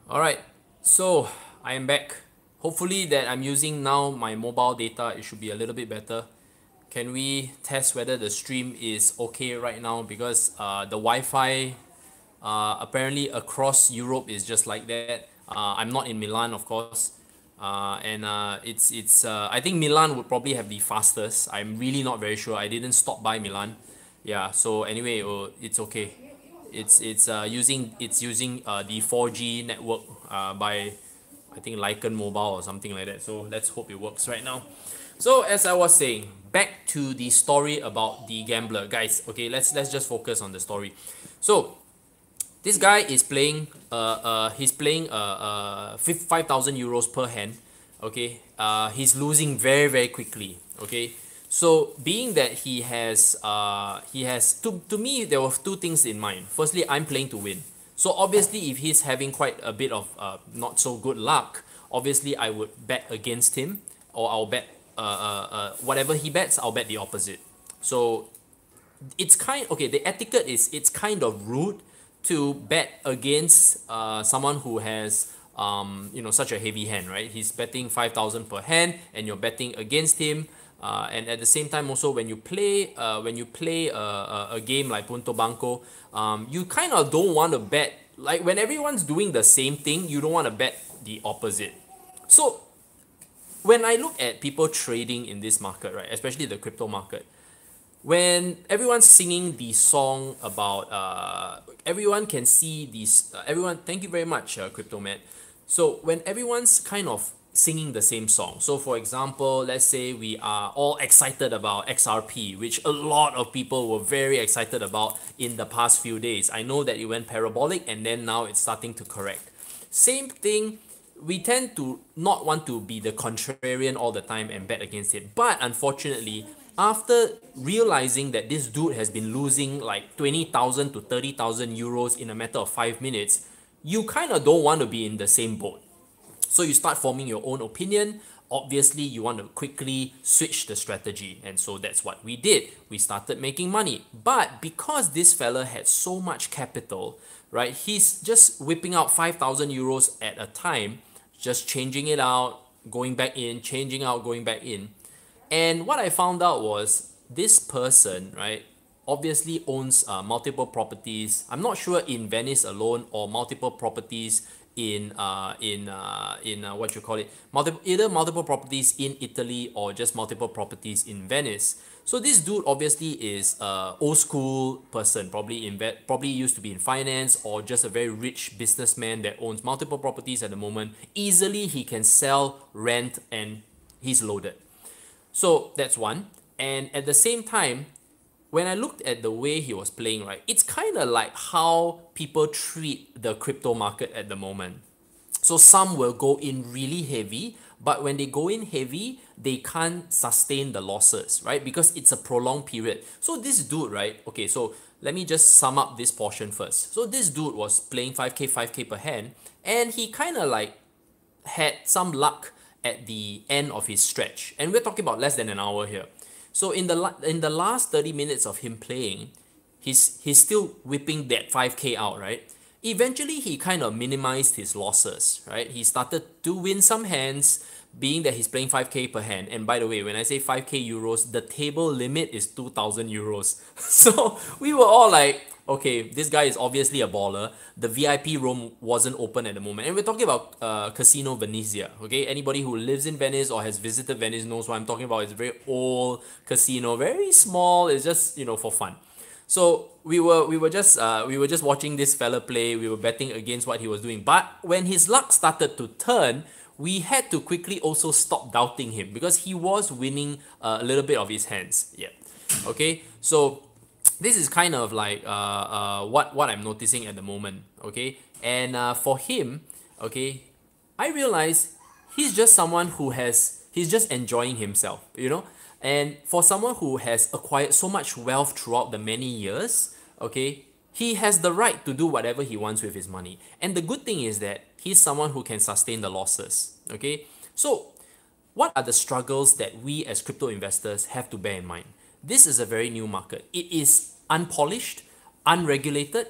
Alright, so I am back. Hopefully that I'm using now my mobile data, it should be a little bit better. Can we test whether the stream is okay right now? Because the Wi-Fi apparently across Europe is just like that. I'm not in Milan, of course. And I think Milan would probably have the fastest. I'm really not very sure. I didn't stop by Milan. Yeah, so anyway, it's okay. It's using the 4G network by I think Lycan Mobile or something like that. So let's hope it works right now. So as I was saying, back to the story about the gambler, guys. Okay, let's just focus on the story. So this guy is playing. He's playing 5,000 euros per hand. Okay. He's losing very very quickly. Okay. So being that he has to me there were two things in mind. Firstly, I'm playing to win. So obviously, if he's having quite a bit of not so good luck, obviously I would bet against him, or I'll bet whatever he bets, I'll bet the opposite. So it's kind okay. The etiquette is it's kind of rude to bet against someone who has such a heavy hand, right? He's betting 5,000 per hand, and you're betting against him. And at the same time, also when you play a game like Punto Banco, you kind of don't want to bet like when everyone's doing the same thing. You don't want to bet the opposite. So when I look at people trading in this market, right, especially the crypto market, when everyone's singing the song about everyone can see these everyone thank you very much, crypto man. So when everyone's kind of singing the same song, so for example, let's say we are all excited about XRP, which a lot of people were very excited about in the past few days. I know that it went parabolic and then now it's starting to correct. Same thing, we tend to not want to be the contrarian all the time and bet against it. But unfortunately, after realizing that this dude has been losing like 20,000 to 30,000 euros in a matter of 5 minutes, you kind of don't want to be in the same boat. So you start forming your own opinion. Obviously, you want to quickly switch the strategy. And so that's what we did. We started making money. But because this fella had so much capital, right, he's just whipping out 5,000 euros at a time, just changing it out, going back in, changing out, going back in. And what I found out was this person, right, obviously owns multiple properties. I'm not sure in Venice alone or multiple properties in what you call it, multiple properties in Italy or just multiple properties in Venice. So this dude obviously is a old school person, probably used to be in finance or just a very rich businessman that owns multiple properties at the moment. Easily he can sell, rent, and he's loaded. So that's one. And at the same time, when I looked at the way he was playing, right, it's kind of like how people treat the crypto market at the moment. So some will go in really heavy, but when they go in heavy, they can't sustain the losses, right? Because it's a prolonged period. So this dude, right? Okay, so let me just sum up this portion first. So this dude was playing 5k per hand, and he kind of like had some luck at the end of his stretch, and we're talking about less than an hour here. So in the last 30 minutes of him playing, he's still whipping that 5k out, right? Eventually he kind of minimized his losses, right? He started to win some hands, being that he's playing 5k per hand. And by the way, when I say 5k euros, the table limit is 2,000 euros. So we were all like, okay, this guy is obviously a baller. The VIP room wasn't open at the moment. And we're talking about Casino Venezia, okay? Anybody who lives in Venice or has visited Venice knows what I'm talking about. It's a very old casino, very small. It's just, for fun. So we were just watching this fella play. We were betting against what he was doing. But when his luck started to turn, we had to quickly also stop doubting him because he was winning a little bit of his hands. Yeah. Okay. So this is kind of like what I'm noticing at the moment. Okay. And for him, okay, I realize he's just someone he's just enjoying himself. And for someone who has acquired so much wealth throughout the many years, okay, he has the right to do whatever he wants with his money. And the good thing is that he's someone who can sustain the losses, okay? So what are the struggles that we as crypto investors have to bear in mind? This is a very new market. It is unpolished, unregulated.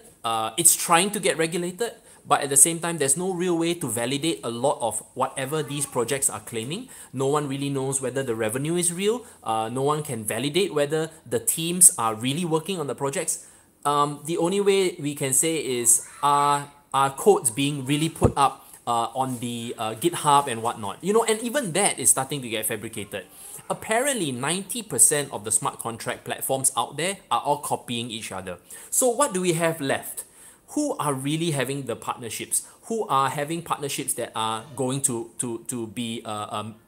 It's trying to get regulated, but at the same time, there's no real way to validate a lot of whatever these projects are claiming. No one really knows whether the revenue is real. No one can validate whether the teams are really working on the projects. The only way we can say is are codes being really put up on the GitHub and whatnot. And even that is starting to get fabricated. Apparently, 90% of the smart contract platforms out there are all copying each other. So what do we have left? Who are really having the partnerships? Who are having partnerships that are going to be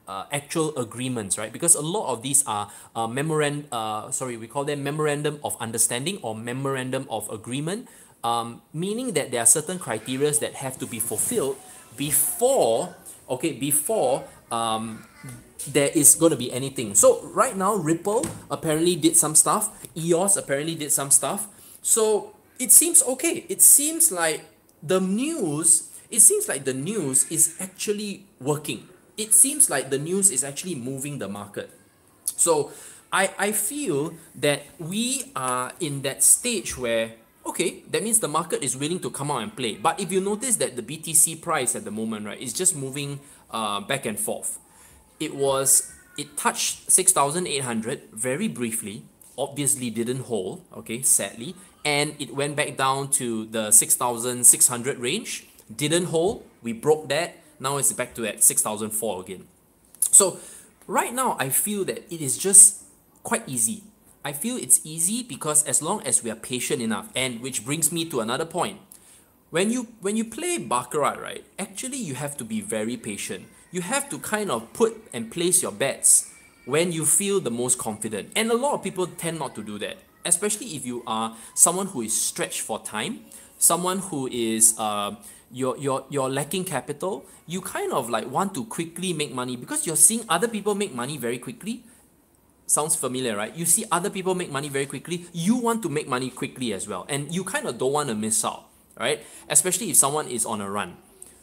actual agreements, right? Because a lot of these are we call them memorandum of understanding or memorandum of agreement, meaning that there are certain criteria that have to be fulfilled before there is going to be anything. So right now, Ripple apparently did some stuff. EOS apparently did some stuff. So it seems okay. It seems like the news is actually working. It seems like the news is actually moving the market. So I feel that we are in that stage where, okay, that means the market is willing to come out and play. But if you notice that the BTC price at the moment, right, is just moving back and forth. It touched 6,800 very briefly, obviously didn't hold, okay, sadly, and it went back down to the 6,600 range, didn't hold, we broke that, now it's back to at 6,004 again. So right now I feel that it is just quite easy. I feel it's easy because as long as we are patient enough, and which brings me to another point. When you play Baccarat, right, actually you have to be very patient. You have to kind of put and place your bets when you feel the most confident. And a lot of people tend not to do that, especially if you are someone who is stretched for time, someone who is you're lacking capital. You kind of like want to quickly make money because you're seeing other people make money very quickly. Sounds familiar, right? You see other people make money very quickly. You want to make money quickly as well, and you kind of don't want to miss out, right? Especially if someone is on a run.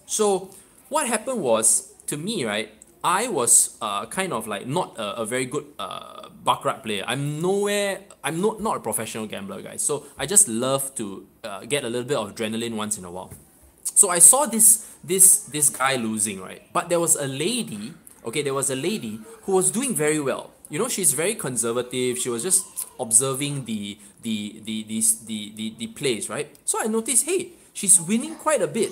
So what happened was, to me, right, I was kind of like not a very good Baccarat player. I'm not a professional gambler, guys. So I just love to get a little bit of adrenaline once in a while. So I saw this guy losing, right? But there was a lady, who was doing very well. She's very conservative. She was just observing the plays, right? So I noticed, hey, she's winning quite a bit.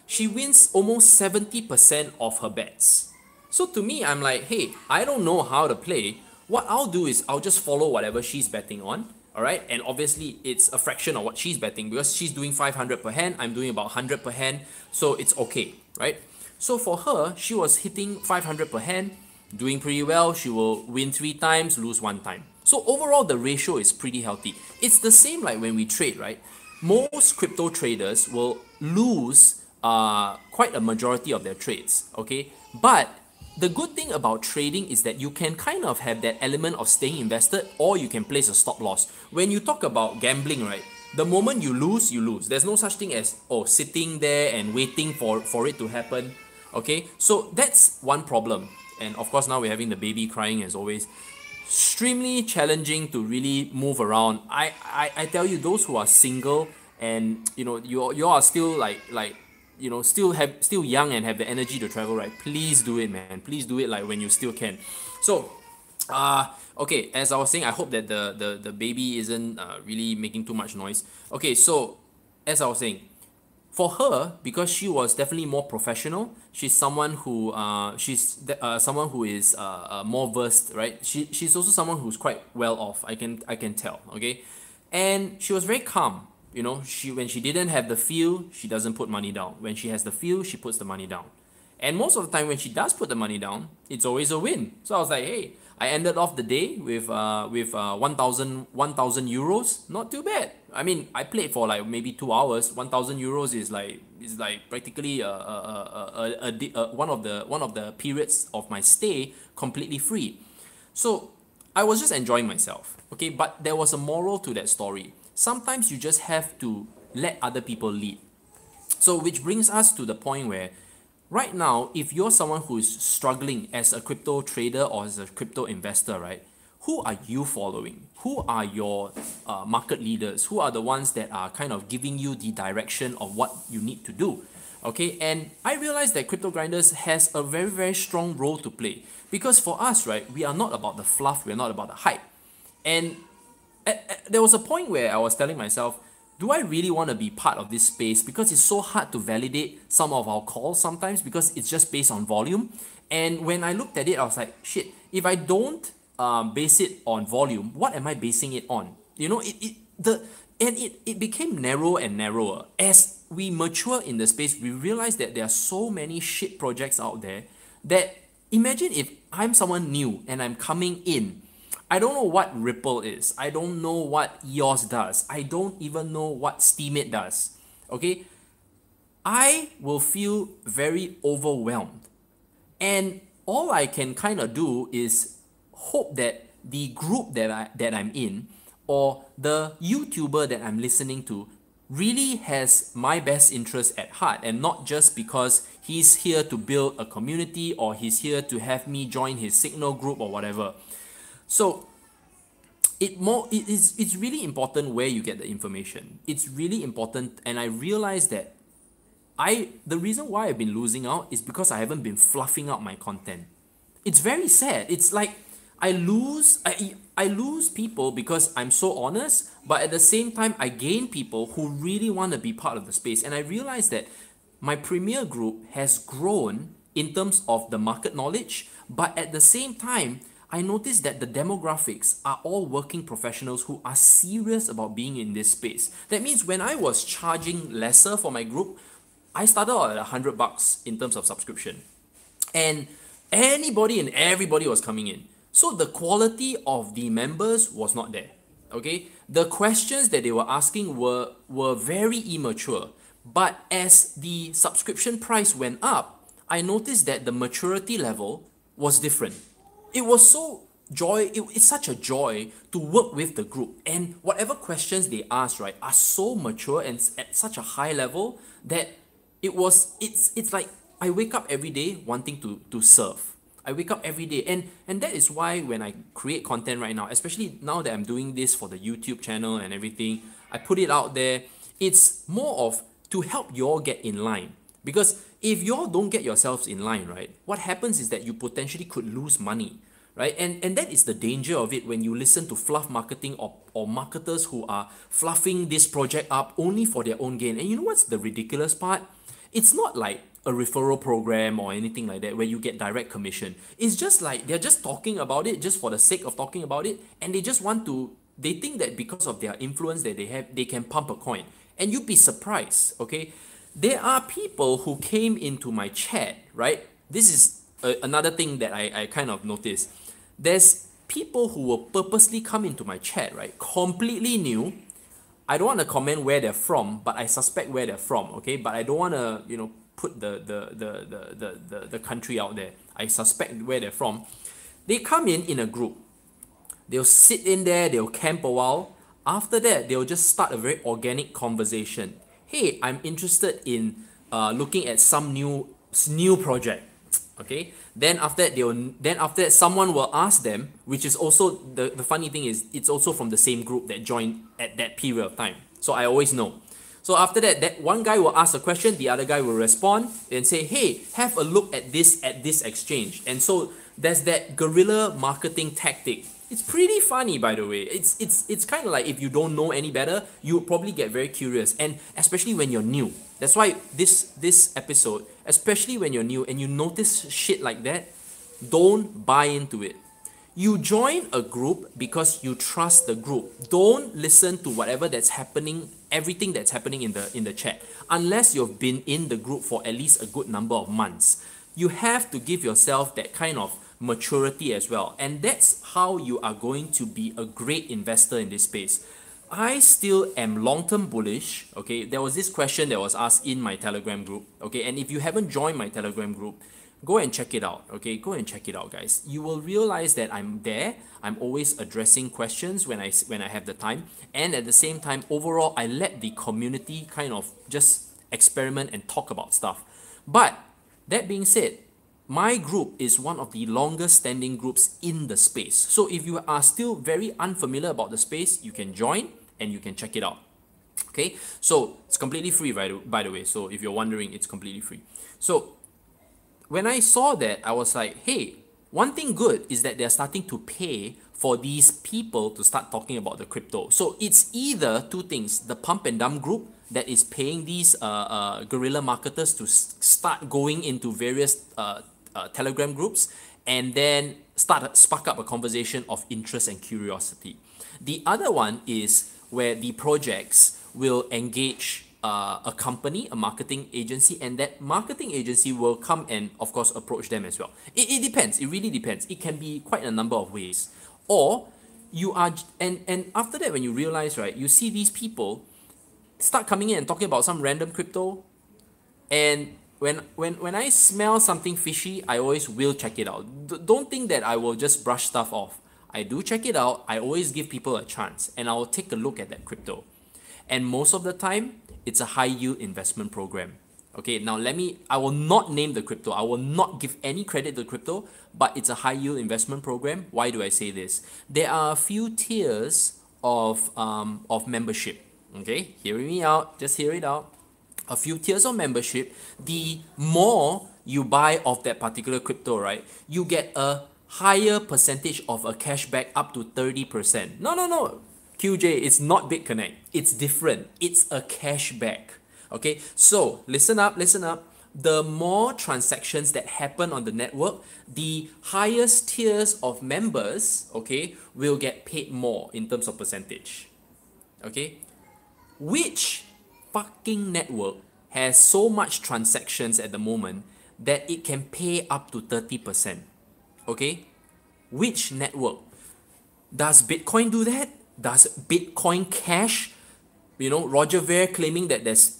She wins almost 70% of her bets. So to me, I'm like, hey, I don't know how to play. What I'll do is I'll just follow whatever she's betting on. All right, and obviously it's a fraction of what she's betting because she's doing 500 per hand, I'm doing about 100 per hand, so it's okay, right? So for her, she was hitting 500 per hand, doing pretty well. She will win 3 times, lose 1 time. So overall, the ratio is pretty healthy. It's the same like when we trade, right? Most crypto traders will lose quite a majority of their trades, okay? But the good thing about trading is that you can kind of have that element of staying invested, or you can place a stop loss. When you talk about gambling, right, the moment you lose, you lose. There's no such thing as, sitting there and waiting for it to happen, okay? So that's one problem. And of course, now we're having the baby crying as always. Extremely challenging to really move around. I tell you, those who are single and, you are still still young and have the energy to travel, right? Please do it, man. Please do it like when you still can. So, okay, as I was saying, I hope that the baby isn't really making too much noise. Okay, so as I was saying, for her, because she was definitely more professional, she's someone who someone who is more versed, right? She's also someone who's quite well off. I can tell, okay, and she was very calm. When she didn't have the feel, she doesn't put money down. When she has the feel, she puts the money down. And most of the time when she does put the money down, it's always a win. So I was like, hey, I ended off the day with 1,000 euros. Not too bad. I mean, I played for like maybe 2 hours. 1,000 euros is like practically one of the periods of my stay completely free. So I was just enjoying myself. Okay, but there was a moral to that story. Sometimes you just have to let other people lead. So which brings us to the point where right now, if you're someone who is struggling as a crypto trader or as a crypto investor, right, who are you following? Who are your market leaders? Who are the ones that are kind of giving you the direction of what you need to do? Okay, and I realized that Crypto Grinders has a very, very strong role to play, because for us, right, we are not about the fluff, we're not about the hype. And there was a point where I was telling myself, do I really want to be part of this space? Because it's so hard to validate some of our calls sometimes, because it's just based on volume. And when I looked at it, I was like, shit, if I don't base it on volume, what am I basing it on? You know, it became narrow and narrower. As we mature in the space, we realize that there are so many shit projects out there that, imagine if I'm someone new and I'm coming in. I don't know what Ripple is. I don't know what EOS does. I don't even know what Steemit does. Okay? I will feel very overwhelmed. And all I can kind of do is hope that the group that I'm in, or the YouTuber that I'm listening to, really has my best interest at heart, and not just because he's here to build a community or he's here to have me join his signal group or whatever. So it's really important where you get the information. It's really important, and I realized that the reason why I've been losing out is because I haven't been fluffing out my content. It's very sad. It's like I lose people because I'm so honest, but at the same time I gain people who really want to be part of the space. And I realized that my premier group has grown in terms of the market knowledge, but at the same time I noticed that the demographics are all working professionals who are serious about being in this space. That means when I was charging lesser for my group, I started out at $100 in terms of subscription, and anybody and everybody was coming in. So the quality of the members was not there. Okay, the questions that they were asking were very immature. But as the subscription price went up, I noticed that the maturity level was different. It was it's such a joy to work with the group, and whatever questions they ask, right, are so mature and at such a high level that it's like I wake up every day wanting to serve. I wake up every day, and that is why when I create content right now, especially now that I'm doing this for the YouTube channel and everything, I put it out there. It's more of to help you all get in line. Because if you all don't get yourselves in line, right, what happens is that you potentially could lose money, right? And that is the danger of it when you listen to fluff marketing or marketers who are fluffing this project up only for their own gain. And you know what's the ridiculous part? It's not like a referral program or anything like that where you get direct commission. It's just like they're just talking about it just for the sake of talking about it, and they think that because of their influence that they have, they can pump a coin. And you'd be surprised, okay? There are people who came into my chat, right? This is another thing that I kind of noticed. There's people who will purposely come into my chat, right? Completely new. I don't want to comment where they're from, but I suspect where they're from, okay? But I don't want to, put the country out there. I suspect where they're from. They come in a group. They'll sit in there, they'll camp a while. After that, they'll just start a very organic conversation. Hey, I'm interested in looking at some new project. Okay, then after that someone will ask them, which is also the funny thing is it's also from the same group that joined at that period of time. So I always know. So after that one guy will ask a question, the other guy will respond and say, hey, have a look at this exchange. And so there's that guerrilla marketing tactic. It's pretty funny, by the way. It's kind of like if you don't know any better, you probably get very curious, and especially when you're new. That's why this episode, especially when you're new and you notice shit like that, don't buy into it. You join a group because you trust the group. Don't listen to whatever that's happening, everything that's happening in the chat, unless you've been in the group for at least a good number of months. You have to give yourself that kind of maturity as well, and that's how you are going to be a great investor in this space. I still am long-term bullish. Okay, there was this question that was asked in my Telegram group. Okay, and if you haven't joined my Telegram group, go and check it out. Okay, go and check it out, guys. You will realize that I'm there. I'm always addressing questions when I have the time, and at the same time, overall, I let the community kind of just experiment and talk about stuff. But that being said, my group is one of the longest standing groups in the space. So if you are still very unfamiliar about the space, you can join and you can check it out. Okay, so it's completely free, by the way. So if you're wondering, it's completely free. So when I saw that, I was like, hey, one thing good is that they're starting to pay for these people to start talking about the crypto. So it's either two things: the pump and dump group that is paying these guerrilla marketers to start going into various Telegram groups and then spark up a conversation of interest and curiosity. The other one is where the projects will engage a company, a marketing agency, and that marketing agency will come and, of course, approach them as well. It depends. It really depends. It can be quite a number of ways. Or you are, and after that, when you realize, right, you see these people start coming in and talking about some random crypto, and when I smell something fishy, I always will check it out. Don't think that I will just brush stuff off. I do check it out. I always give people a chance, and I will take a look at that crypto. And most of the time, it's a high yield investment program. Okay, now I will not name the crypto. I will not give any credit to crypto, but it's a high yield investment program. Why do I say this? There are a few tiers of membership. Okay, hear me out. Just hear it out. A few tiers of membership. The more you buy of that particular crypto, right, you get a higher percentage of a cashback up to 30%. No. QJ, it's not BitConnect. It's different. It's a cashback. Okay, so listen up. The more transactions that happen on the network, the highest tiers of members, okay, will get paid more in terms of percentage. Okay, which fucking network has so much transactions at the moment that it can pay up to 30%? Okay, which network? Does Bitcoin do that? Does Bitcoin Cash, Roger Ver claiming that there's,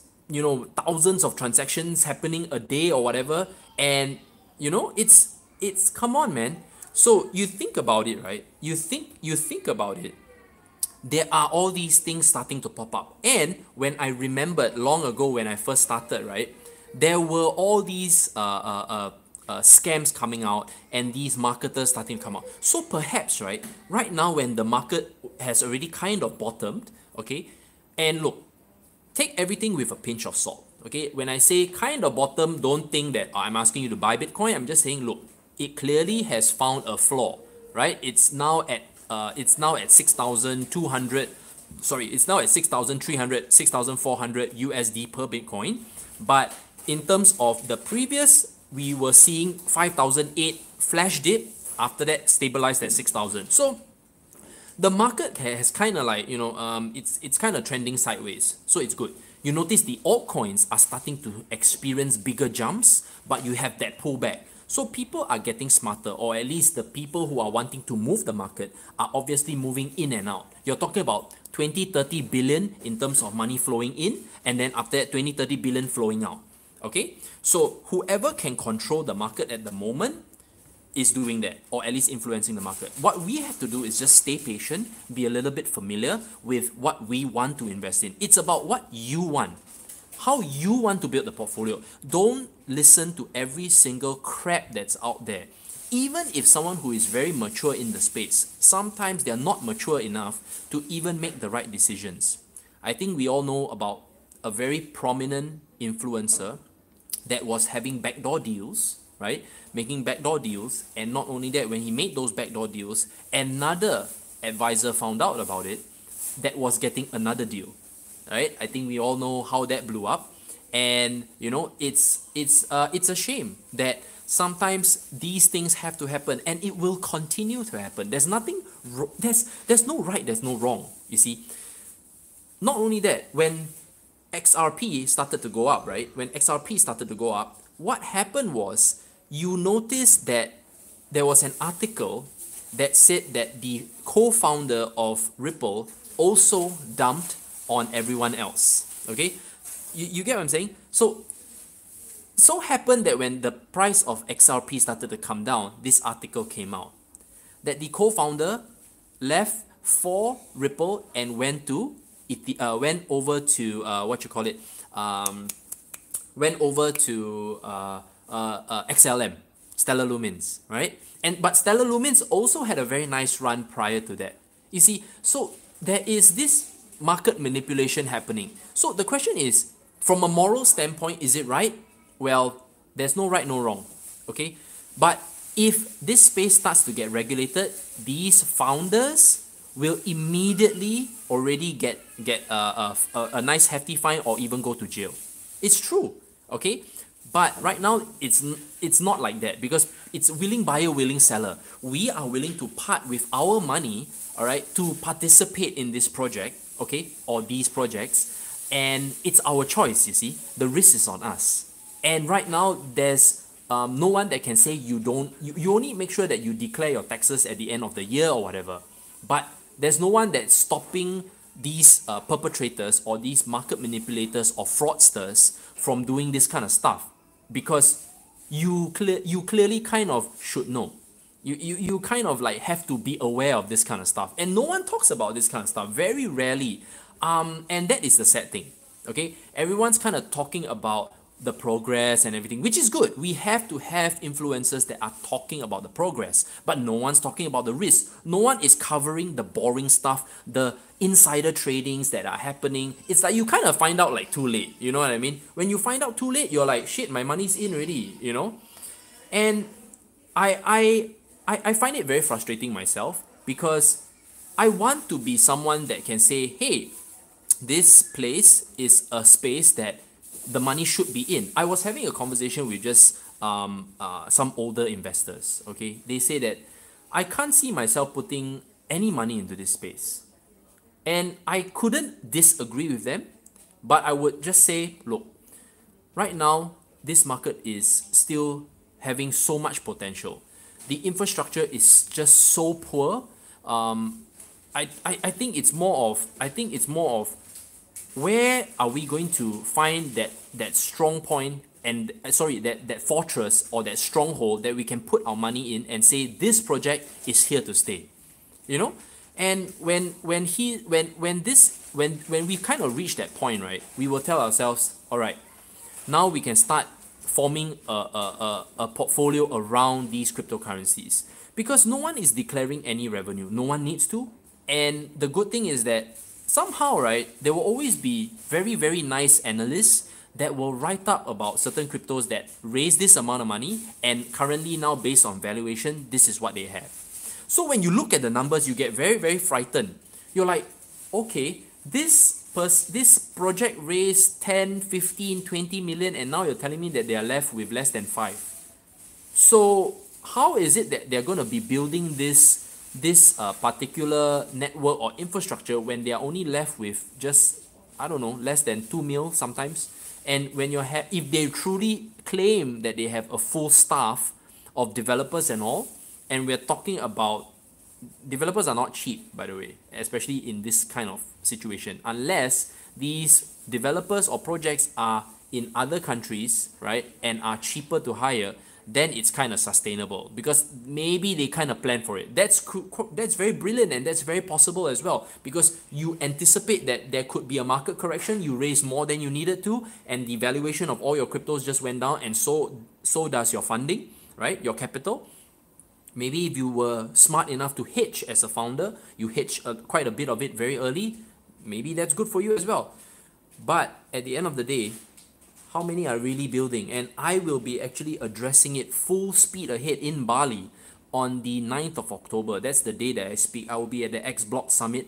thousands of transactions happening a day or whatever, and it's come on, man. So you think about it, right? You think about it. There are all these things starting to pop up, and when I remembered long ago when I first started, right, there were all these scams coming out and these marketers starting to come out. So perhaps, right now when the market has already kind of bottomed, okay, and look, take everything with a pinch of salt, okay? When I say kind of bottom, don't think that I'm asking you to buy Bitcoin. I'm just saying, look, it clearly has found a floor, right? It's now at 6,200. Sorry, it's now at 6,300, 6,400 USD per Bitcoin. But in terms of the previous, we were seeing 5,008 flash dip. After that, stabilized at 6,000. So the market has kind of like, it's kind of trending sideways. So it's good. You notice the altcoins are starting to experience bigger jumps, but you have that pullback. So people are getting smarter, or at least the people who are wanting to move the market are obviously moving in and out. You're talking about 20, 30 billion in terms of money flowing in, and then after that 20, 30 billion flowing out. Okay? So whoever can control the market at the moment is doing that, or at least influencing the market. What we have to do is just stay patient, be a little bit familiar with what we want to invest in. It's about what you want, how you want to build the portfolio. Don't listen to every single crap that's out there. Even if someone who is very mature in the space, sometimes they're not mature enough to even make the right decisions. I think we all know about a very prominent influencer that was having backdoor deals, right? Making backdoor deals, and not only that, when he made those backdoor deals, another advisor found out about it that was getting another deal, right? I think we all know how that blew up, and it's a shame that sometimes these things have to happen, and it will continue to happen. There's nothing, there's no right, there's no wrong. You see, not only that, when XRP started to go up, right? When XRP started to go up, what happened was, you notice that there was an article that said that the co-founder of Ripple also dumped on everyone else. Okay, you get what I'm saying? So happened that when the price of XRP started to come down, this article came out that the co-founder left for Ripple and went over to XLM. Stellar Lumens, right? But Stellar Lumens also had a very nice run prior to that. You see, so there is this market manipulation happening. So the question is, from a moral standpoint, is it right? Well, there's no right, no wrong. Okay? But if this space starts to get regulated, these founders will immediately already get a nice hefty fine or even go to jail. It's true, okay? But right now, it's not like that because it's willing buyer, willing seller. We are willing to part with our money, all right, to participate in this project, okay, or these projects, and it's our choice. You see, the risk is on us. And right now, there's no one that can say you don't. You only make sure that you declare your taxes at the end of the year or whatever. But there's no one that's stopping these perpetrators or these market manipulators or fraudsters from doing this kind of stuff, because you clearly kind of should know. You kind of like have to be aware of this kind of stuff, and no one talks about this kind of stuff, very rarely. And that is the sad thing. Okay, everyone's kind of talking about the progress and everything, which is good. We have to have influencers that are talking about the progress, but no one's talking about the risk. No one is covering the boring stuff, the insider tradings that are happening. It's like you kind of find out like too late, you know what I mean? When you find out too late, you're like, shit, my money's in already, you know? And I find it very frustrating myself, because I want to be someone that can say, hey, this place is a space that the money should be in. I was having a conversation with just some older investors, okay? They say that I can't see myself putting any money into this space. And I couldn't disagree with them, but I would just say, look, right now, this market is still having so much potential. The infrastructure is just so poor. I think it's more of where are we going to find that strong point and that fortress or that stronghold that we can put our money in and say this project is here to stay, you know? And when we kind of reach that point, right, we will tell ourselves, all right, now we can start forming a portfolio around these cryptocurrencies, because no one is declaring any revenue, no one needs to. And the good thing is that somehow, right, there will always be very, very nice analysts that will write up about certain cryptos that raise this amount of money, and currently now, based on valuation, this is what they have. So when you look at the numbers, you get very, very frightened. You're like, okay, this project raised 10, 15, 20 million, and now you're telling me that they are left with less than 5. So how is it that they're going to be building this particular network or infrastructure when they are only left with just, I don't know, less than 2 mil sometimes? And when if they truly claim that they have a full staff of developers and all, and we're talking about, developers are not cheap, by the way, especially in this kind of situation, unless these developers or projects are in other countries, right, and are cheaper to hire, then it's kind of sustainable, because maybe they kind of plan for it. That's very brilliant, and that's very possible as well, because you anticipate that there could be a market correction, you raise more than you needed to, and the valuation of all your cryptos just went down, and so does your funding, right, your capital. Maybe if you were smart enough to hedge as a founder, you hedge quite a bit of it very early, maybe that's good for you as well. But at the end of the day, how many are really building? And I will be actually addressing it full speed ahead in Bali on the 9th of October. That's the day that I speak. I will be at the X Block Summit.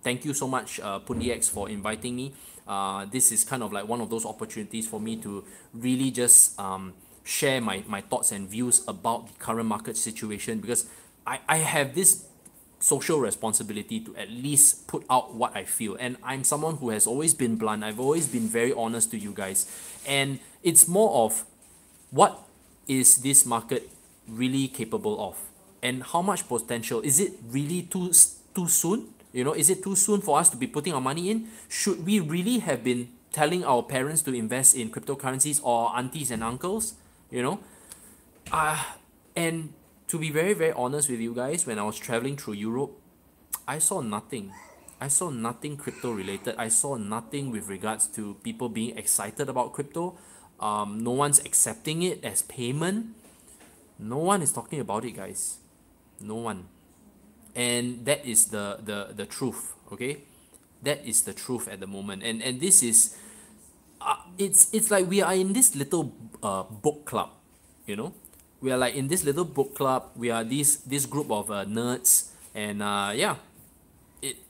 Thank you so much, Pundi X, for inviting me. This is kind of like one of those opportunities for me to really just share my thoughts and views about the current market situation, because I have this social responsibility to at least put out what I feel. And I'm someone who has always been blunt. I've always been very honest to you guys. And it's more of, what is this market really capable of? And how much potential? Is it really too soon? You know, is it too soon for us to be putting our money in? Should we really have been telling our parents to invest in cryptocurrencies, or aunties and uncles? You know? And to be very, very honest with you guys, when I was traveling through Europe, I saw nothing. I saw nothing crypto related. I saw nothing with regards to people being excited about crypto. No one's accepting it as payment. No one is talking about it, guys. No one. And that is the truth, okay? That is the truth at the moment. And this is it's like we are in this little book club, you know. We are like in this little book club. We are this group of nerds, and yeah,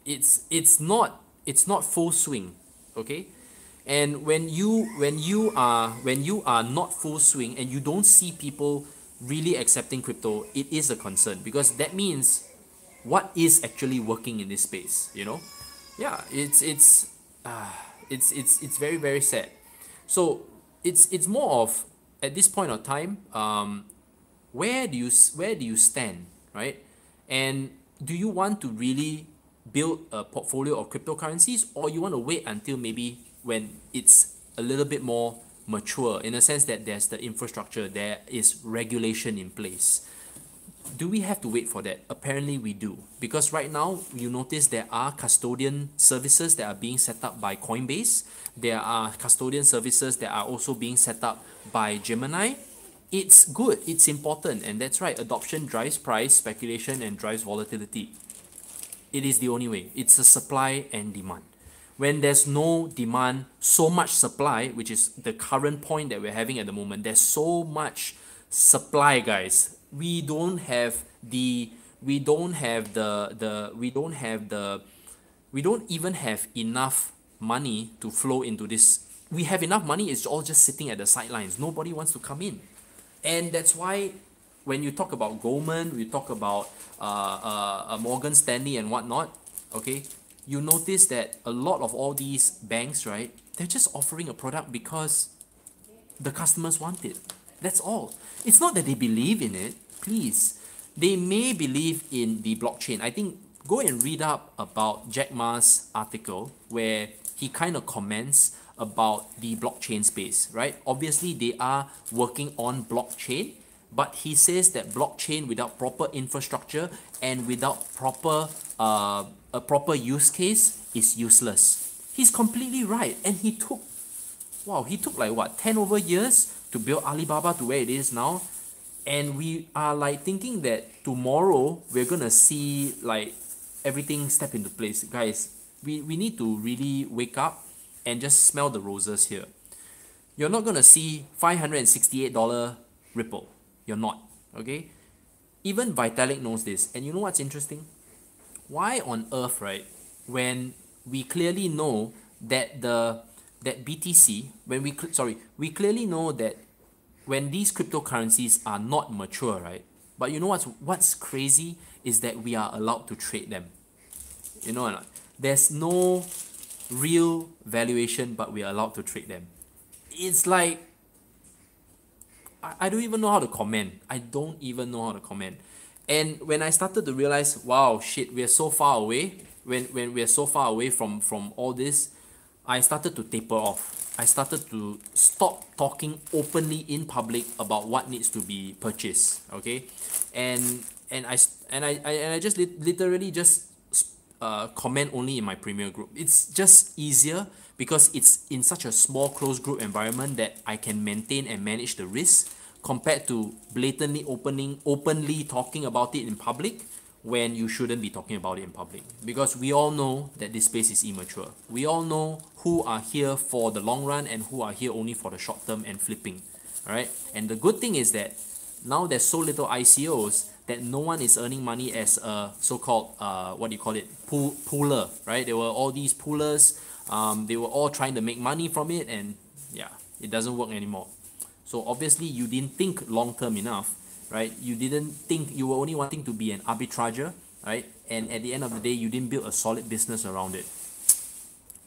it's not full swing, okay. And when you are not full swing and you don't see people really accepting crypto, it is a concern, because that means what is actually working in this space, you know. Yeah, it's very, very sad. So it's more of, at this point of time, where do you stand, right? And do you want to really build a portfolio of cryptocurrencies, or you want to wait until maybe when it's a little bit more mature, in a sense that there's the infrastructure, there is regulation in place? Do we have to wait for that? Apparently we do, because right now you notice there are custodian services that are being set up by Coinbase. There are custodian services that are also being set up by Gemini. It's good, it's important, and that's right. Adoption drives price, speculation, and drives volatility. It is the only way. It's a supply and demand. When there's no demand, so much supply, which is the current point that we're having at the moment. There's so much supply, guys. We don't even have enough money to flow into this. We have enough money, it's all just sitting at the sidelines. Nobody wants to come in. And that's why when you talk about Goldman, we talk about Morgan Stanley and whatnot, okay, you notice that a lot of all these banks, right, they're just offering a product because the customers want it. That's all. It's not that they believe in it, please. They may believe in the blockchain. I think go and read up about Jack Ma's article where he kind of comments about the blockchain space, right? Obviously, they are working on blockchain, but he says that blockchain without proper infrastructure and without a proper use case is useless. He's completely right, and he took like what, 10 over years to build Alibaba to where it is now. And we are like thinking that tomorrow we're gonna see like everything step into place. Guys, we need to really wake up and just smell the roses here. You're not gonna see $568 Ripple. You're not, okay? Even Vitalik knows this. And you know what's interesting? Why on earth, right, when we clearly know that that BTC, we clearly know that when these cryptocurrencies are not mature, right? But you know what's crazy is that we are allowed to trade them. You know or not? There's no real valuation, but we are allowed to trade them. It's like, I don't even know how to comment. I don't even know how to comment. And when I started to realize, wow, shit, we are so far away. When we are so far away from all this, I started to taper off. I started to stop talking openly in public about what needs to be purchased. Okay, and I just literally just comment only in my premier group. It's just easier because it's in such a small closed group environment that I can maintain and manage the risk, compared to blatantly openly talking about it in public when you shouldn't be talking about it in public. Because we all know that this space is immature. We all know who are here for the long run and who are here only for the short term and flipping. Alright? And the good thing is that now there's so little ICOs that no one is earning money as a so-called pooler, right? There were all these poolers, they were all trying to make money from it, and yeah, it doesn't work anymore. So obviously you didn't think long-term enough, right? You didn't think, you were only wanting to be an arbitrager, right? And at the end of the day, you didn't build a solid business around it.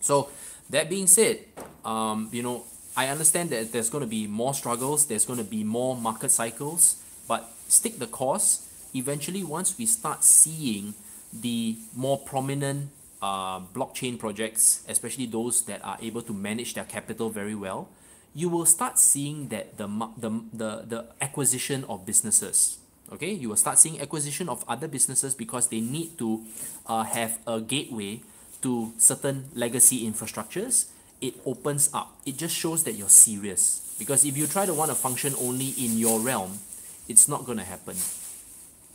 So that being said, I understand that there's going to be more struggles, there's going to be more market cycles, but stick the course. Eventually, once we start seeing the more prominent blockchain projects, especially those that are able to manage their capital very well, you will start seeing that the acquisition of businesses. Okay, you will start seeing acquisition of other businesses because they need to have a gateway to certain legacy infrastructures. It opens up. It just shows that you're serious. Because if you try to want to function only in your realm, it's not going to happen.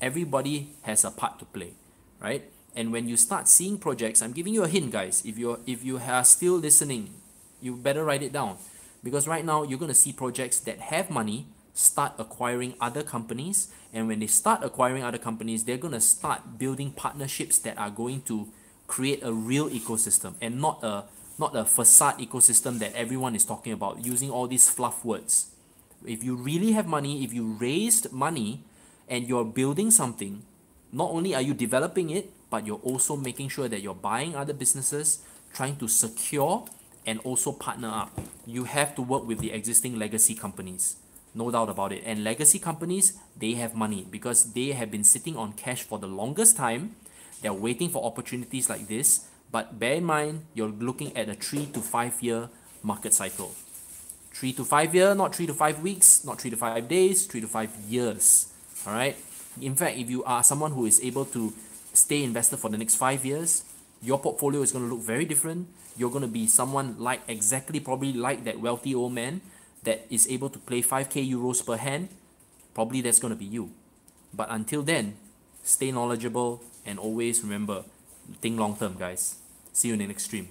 Everybody has a part to play, right? And when you start seeing projects, I'm giving you a hint, guys. If you are still listening, you better write it down, because right now you're going to see projects that have money start acquiring other companies, and when they start acquiring other companies, they're going to start building partnerships that are going to create a real ecosystem, and not a facade ecosystem that everyone is talking about using all these fluff words. If you really have money, if you raised money and you're building something, not only are you developing it, but you're also making sure that you're buying other businesses, trying to secure and also partner up. You have to work with the existing legacy companies, no doubt about it. And legacy companies, they have money because they have been sitting on cash for the longest time. They're waiting for opportunities like this. But bear in mind, you're looking at a 3 to 5 year market cycle. 3 to 5 year, not 3 to 5 weeks, not 3 to 5 days, 3 to 5 years. All right. In fact, if you are someone who is able to stay invested for the next 5 years, your portfolio is going to look very different. You're going to be someone like exactly probably like that wealthy old man that is able to play 5k euros per hand. Probably that's going to be you. But until then, stay knowledgeable and always remember, think long term, guys. See you in the next stream.